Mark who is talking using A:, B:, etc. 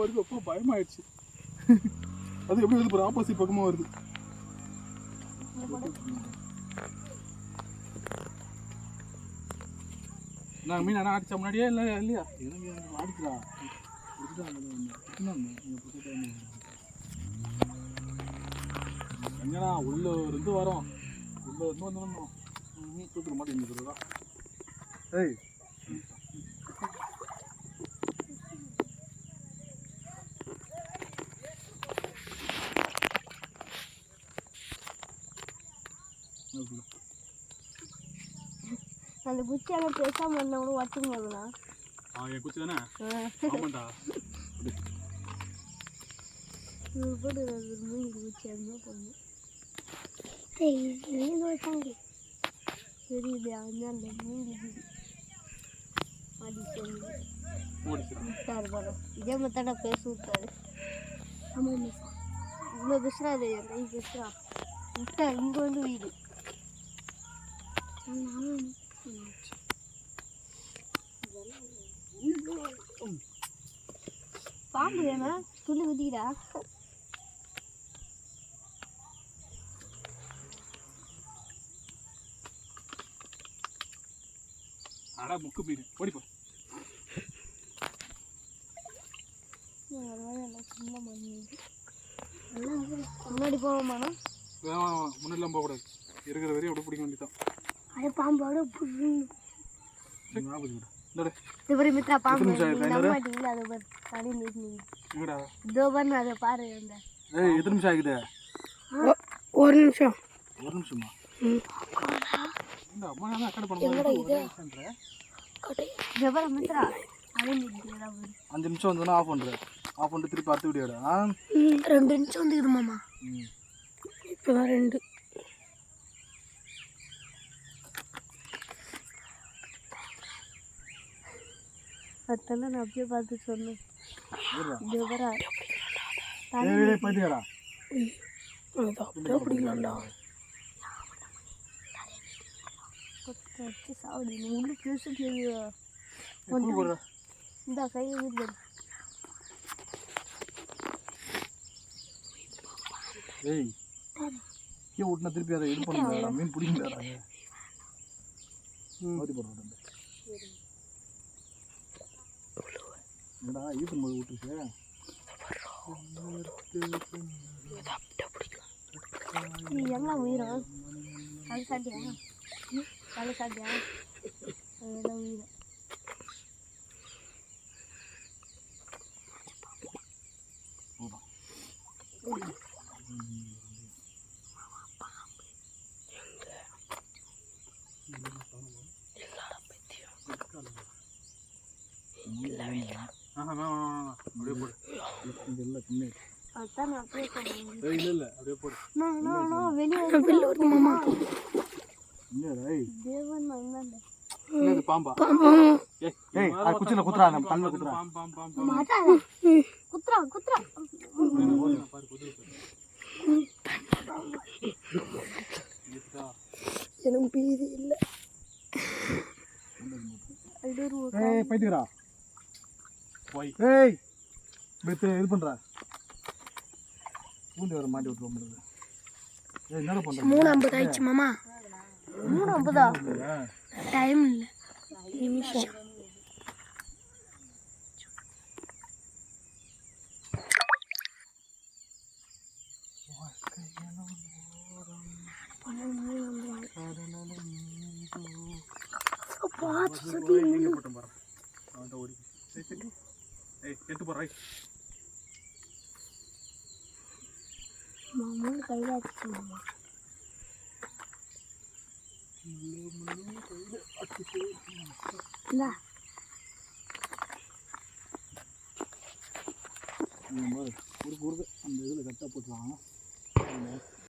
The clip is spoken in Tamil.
A: வருது. அப்போ பயமாயிடுச்சு. அது எப்படி வருது பாரு, ஆப்போசிட் பக்கமாக வருது. நான் மீன் ஆனால் அடிச்சா முன்னாடியே இல்லை இல்லையா? எனக்கு அடிச்சுடா எங்கண்ணா உள்ள இருந்து வரோம். உள்ள இருந்து வந்துடணும். மீன் தூக்குற மாதிரி இருந்துருக்குறதா. ஏய்
B: அந்த குச்சியெல்லாம் பேசாம இருந்தா கூட வச்சுக்கோங்கண்ணா.
A: என் குச்சி தானே? ஆமாண்டா.
B: போட்டு மீன் குச்சி இருந்தால் போடணும். சரி இது அந்த மீன் விட்டாரு படம். இதே மத்தாடா பேச விட்டாரு. இவ்வளோ பேசுறா அது கை பேசுறா விட்டா. இங்கே வந்து வீடு பாம்பு வேணா துள்ளி குதிக்கிறா.
A: அடா முக்கு மீன் ஓடிப்போ.
B: முன்னாடி போவோமாண்ணா?
A: முன்னாடிலாம் போகக்கூடாது. இருக்கிற வரையும் அப்படி பிடிக்க வேண்டியதான்.
B: அது பாம்போட
A: மித்ரா
B: பாம்பு மாட்டீங்களா? அதை தனி இதோ பண்ணு அதை பாரு.
A: எத்தனை நிமிஷம் ஆகுது?
B: 1 நிமிஷம்.
A: 1 நிமிஷமா?
B: மித்ரா
A: 5 நிமிஷம் வந்தோன்னா ஆஃப் பண்ணுறேன். ஆஃப் பண்ணிட்டு திருப்பி அடுத்த வீடியோடா
B: 2 நிமிஷம் வந்துக்குது மாமா. இப்போதான் 2. அதெல்லாம் நான் அப்படியே பார்த்து சொன்னேன். சாப்பிடு உள்ள பேச இந்த கையை வீட்டில்
A: விட்டுனா திருப்பி அதை இது பண்ணுங்க. மீன் பிடிக்கல. என்னடா ஈட்டும் போது விட்டுருச்சு.
B: எல்லாம் உயிரும் அது சாட்டியா? அது சாட்டியா? அதெல்லாம் உயிரும். எனக்கு பீதி இல்லை.
A: பைத்தியரா இது பண்ற பூண்டி வர மாட்டி விட்டுருவோம்.
B: 3:50 ஆயிடுச்சு மாமா. 3:50 டைம் இல்லை, நிமிஷம். மாமா கையில் அடிச்சு மாமா.
A: அந்த இதில் கரெக்டாக போட்டுருவாங்க.